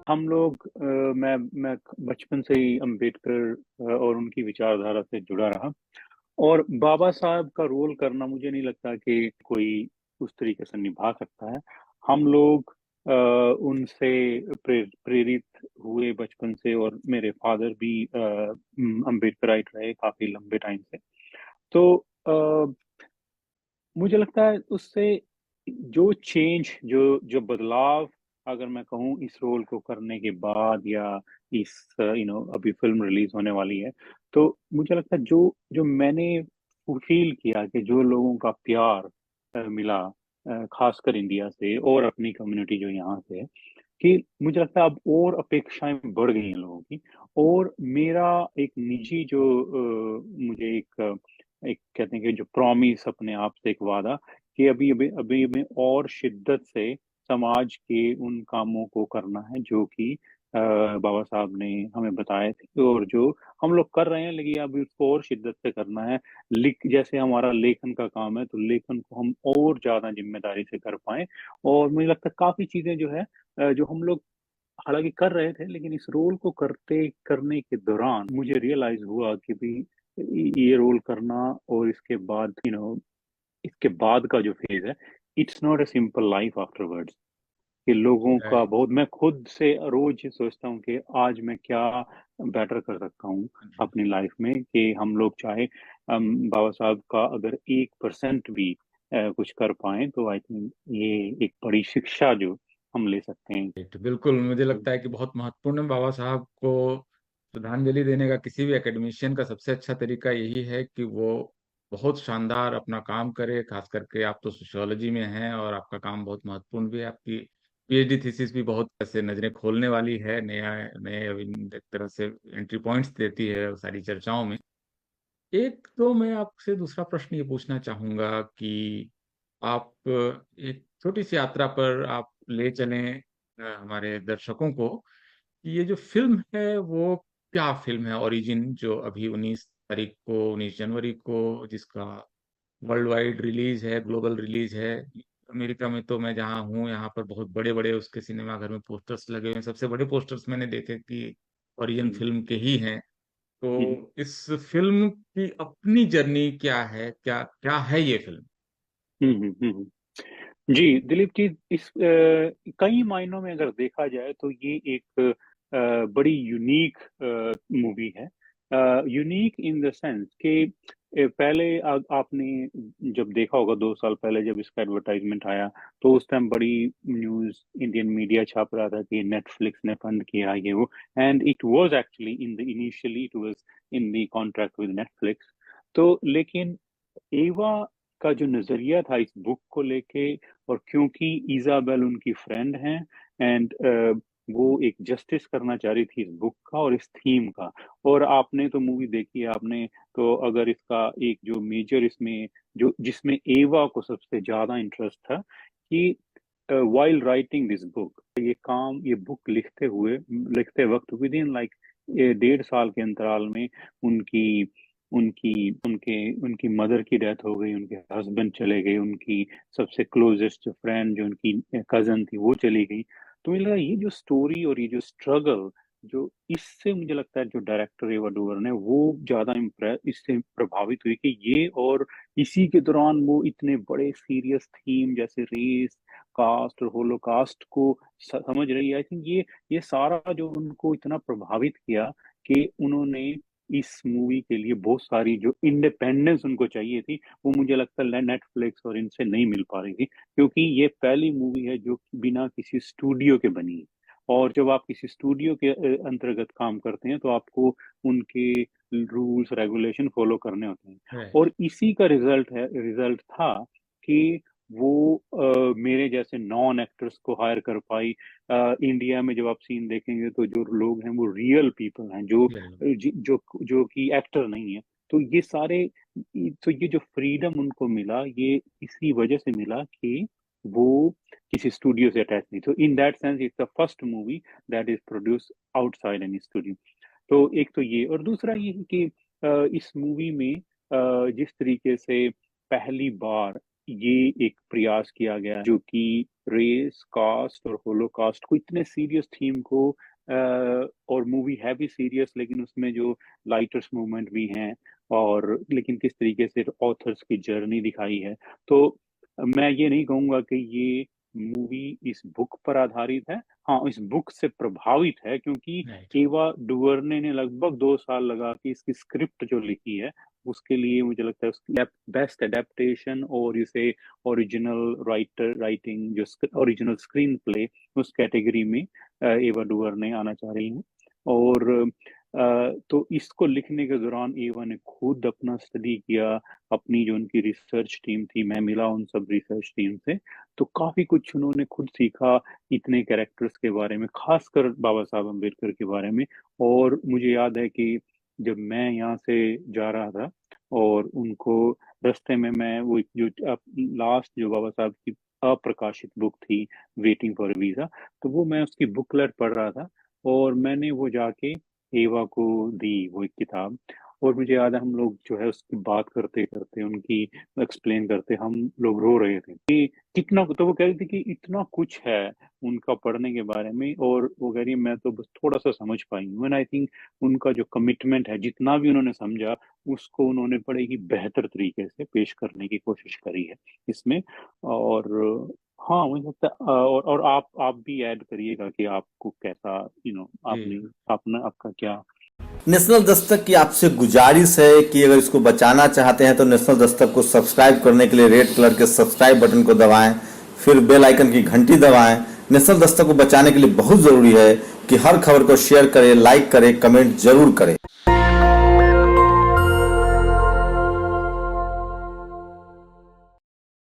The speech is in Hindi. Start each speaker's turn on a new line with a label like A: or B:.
A: हम लोग मैं बचपन से ही अम्बेडकर और उनकी विचारधारा से जुड़ा रहा। और बाबा साहब का रोल करना मुझे नहीं लगता कि कोई उस तरीके से निभा सकता है। हम लोग उनसे प्रेरित हुए बचपन से, और मेरे फादर भी अम्बेडकराइट रहे काफी लंबे टाइम से। तो मुझे लगता है उससे जो चेंज, जो जो बदलाव, अगर मैं कहूँ इस रोल को करने के बाद, या इस अभी फिल्म रिलीज होने वाली है, तो मुझे लगता है जो जो मैंने फील किया कि जो लोगों का प्यार मिला, खासकर इंडिया से और अपनी कम्युनिटी जो यहाँ से है, कि मुझे लगता है अब और अपेक्षाएं बढ़ गई हैं लोगों की। और मेरा एक निजी जो मुझे एक कहते हैं कि जो प्रॉमिस, अपने आप से एक वादा, कि अभी अभी अभी में और शिद्दत से समाज के उन कामों को करना है जो कि बाबा साहब ने हमें बताए थे, और जो हम लोग कर रहे हैं, लेकिन अभी उसको और शिद्दत से करना है। जैसे हमारा लेखन का काम है, तो लेखन को हम और ज्यादा जिम्मेदारी से कर पाए। और मुझे लगता है काफी चीजें जो है जो हम लोग हालांकि कर रहे थे, लेकिन इस रोल को करने के दौरान मुझे रियलाइज हुआ कि भी ये रोल करना, और इसके बाद इसके बाद का जो फेज है, it's not a simple life afterwards. कि लोगों का
B: राइट।
A: बहुत, मैं खुद से रोज ये सोचता हूँ कि आज मैं क्या बेटर कर सकता हूँ अपनी लाइफ में, कि हम लोग चाहे बाबा साहब का अगर 1% भी कुछ कर पाए, तो आई थिंक ये एक बड़ी शिक्षा जो हम ले सकते हैं।
B: बिल्कुल, मुझे
A: तो
B: लगता है कि बहुत महत्वपूर्ण है। बाबा साहब को श्रद्धांजलि देने का किसी भी एकेडमिशियन का सबसे अच्छा तरीका यही है कि वो बहुत शानदार अपना काम करे। खास करके आप तो सोशियोलॉजी में हैं और आपका काम बहुत महत्वपूर्ण भी है। आपकी पीएचडी थीसिस भी बहुत ऐसे नजरें खोलने वाली है, नया नए एक तरह से एंट्री पॉइंट्स देती है सारी चर्चाओं में। एक तो मैं आपसे दूसरा प्रश्न ये पूछना चाहूंगा कि आप एक छोटी सी यात्रा पर आप ले चलें हमारे दर्शकों को कि ये जो फिल्म है वो क्या फिल्म है। ओरिजिन जो अभी 19 तारीख को, 19 जनवरी को, जिसका वर्ल्ड वाइड रिलीज है, ग्लोबल रिलीज है। अमेरिका में तो मैं जहाँ हूँ यहाँ पर बहुत बड़े बड़े उसके सिनेमा घर में पोस्टर्स लगे हुए हैं। सबसे बड़े पोस्टर्स मैंने देखे कि ओरिजिन
A: हम्म,
B: फिल्म के ही हैं।
A: हम्म,
B: तो इस फिल्म की अपनी जर्नी क्या है, क्या क्या है ये फिल्म?
A: हम्म, जी दिलीप जी, इस कई मायनों में अगर देखा जाए तो ये एक बड़ी यूनिक मूवी है। यूनिक इन द सेंस कि पहले आपने जब देखा होगा 2 साल पहले जब इसका एडवर्टाइजमेंट आया, तो उस टाइम बड़ी न्यूज इंडियन मीडिया छाप रहा था कि नेटफ्लिक्स ने फंड किया ये वो। And it was actually in the initially it was in the contract with Netflix. तो लेकिन एवा का जो नजरिया था इस बुक को लेके, और क्योंकि इजाबेल उनकी फ्रेंड हैं, एंड वो एक जस्टिस करना चाह रही थी इस बुक का और इस थीम का। और आपने तो मूवी देखी है आपने, तो अगर इसका एक जो मेजर इसमें, जो जिसमें एवा को सबसे ज्यादा इंटरेस्ट था, कि वाइल राइटिंग दिस बुक, ये काम, ये बुक लिखते वक्त विद इन लाइक 1.5 साल के अंतराल में उनकी उनकी उनके उनकी मदर की डेथ हो गई, उनके हस्बैंड चले गए, उनकी सबसे क्लोजेस्ट फ्रेंड जो उनकी कजन थी वो चली गई। तो मुझे लगा ये जो स्टोरी और ये जो स्ट्रगल, जो इससे मुझे लगता है जो डायरेक्टर एवा डूवर ने वो ज्यादा इम्प्रेस, इससे प्रभावित हुई कि ये, और इसी के दौरान वो इतने बड़े सीरियस थीम जैसे रेस, कास्ट और होलोकास्ट को समझ रही है। आई थिंक ये सारा जो उनको इतना प्रभावित किया, कि उन्होंने इस मूवी के लिए बहुत सारी जो इंडिपेंडेंस उनको चाहिए थी, वो मुझे लगता है नेटफ्लिक्स और इनसे नहीं मिल पा रही थी, क्योंकि ये पहली मूवी है जो बिना किसी स्टूडियो के बनी है। और जब आप किसी स्टूडियो के अंतर्गत काम करते हैं, तो आपको उनके रूल्स रेगुलेशन फॉलो करने होते हैं।
B: राइट।
A: और इसी का रिजल्ट था कि वो मेरे जैसे नॉन एक्टर्स को हायर कर पाई। इंडिया में जब आप सीन देखेंगे, तो जो लोग हैं वो रियल पीपल हैं, जो जो कि एक्टर नहीं है। तो ये सारे, तो ये जो फ्रीडम उनको मिला, ये इसी वजह से मिला कि वो किसी स्टूडियो से अटैच नहीं। तो in that sense it's the first movie that is produce outside any studio. तो एक तो ये, और दूसरा ये है कि इस मूवी में जिस तरीके से पहली बार ये एक प्रयास किया गया जो कि रेस, कास्ट और होलोकास्ट को इतने सीरियस थीम को और मूवी है भी सीरियस, लेकिन उसमें जो लाइटर्स मूवमेंट भी हैं, और लेकिन किस तरीके से ऑथर्स की जर्नी दिखाई है। तो मैं ये नहीं कहूंगा कि ये मूवी इस बुक पर आधारित है। हाँ, इस बुक से प्रभावित है, क्योंकि
B: राइट।
A: एवा डुवर्ने ने लगभग 2 साल लगा के इसकी स्क्रिप्ट जो लिखी है, उसके लिए मुझे लगता है उसकी बेस्ट एडेप्टेशन और इसे ओरिजिनल राइटिंग जो ओरिजिनल स्क्रीन प्ले उस कैटेगरी में एवा डुवर्ने आना चाह रही हैं। और तो इसको लिखने के दौरान एवा ने खुद अपना स्टडी किया, अपनी जो उनकी रिसर्च टीम थी, मैं मिला उन सब रिसर्च टीम से, तो काफी कुछ उन्होंने खुद सीखा इतने कैरेक्टर्स के बारे में, खासकर बाबा साहब अम्बेडकर के बारे में। और मुझे याद है कि जब मैं यहाँ से जा रहा था और उनको रास्ते में मैं वो जो लास्ट जो बाबा साहब की अप्रकाशित बुक थी, वेटिंग फॉर वीजा, तो वो मैं उसकी बुकलेट पढ़ रहा था, और मैंने वो जाके एवा को दी वो एक किताब। और मुझे याद है हम लोग जो है उसकी बात करते करते, उनकी एक्सप्लेन करते, हम लोग रो रहे थे कि कितना, तो वो कह रही थी कि इतना कुछ है उनका पढ़ने के बारे में, और वो कह रही है मैं तो बस थोड़ा सा समझ पाई हूँ। एंड आई थिंक उनका जो कमिटमेंट है, जितना भी उन्होंने समझा, उसको उन्होंने बड़े ही बेहतर तरीके से पेश करने की कोशिश करी है इसमें। और हाँ, मुझे लगता है और आप भी ऐड करिएगा कि आपको कैसा,
B: जी।
A: आपने आपका क्या।
C: नेशनल दस्तक की आपसे गुजारिश है कि अगर इसको बचाना चाहते हैं तो नेशनल दस्तक को सब्सक्राइब करने के लिए रेड कलर के सब्सक्राइब बटन को दबाएं, फिर बेल आइकन की घंटी दबाएं। नेशनल दस्तक को बचाने के लिए बहुत ज़रूरी है कि हर खबर को शेयर करें, लाइक करें, कमेंट जरूर करें।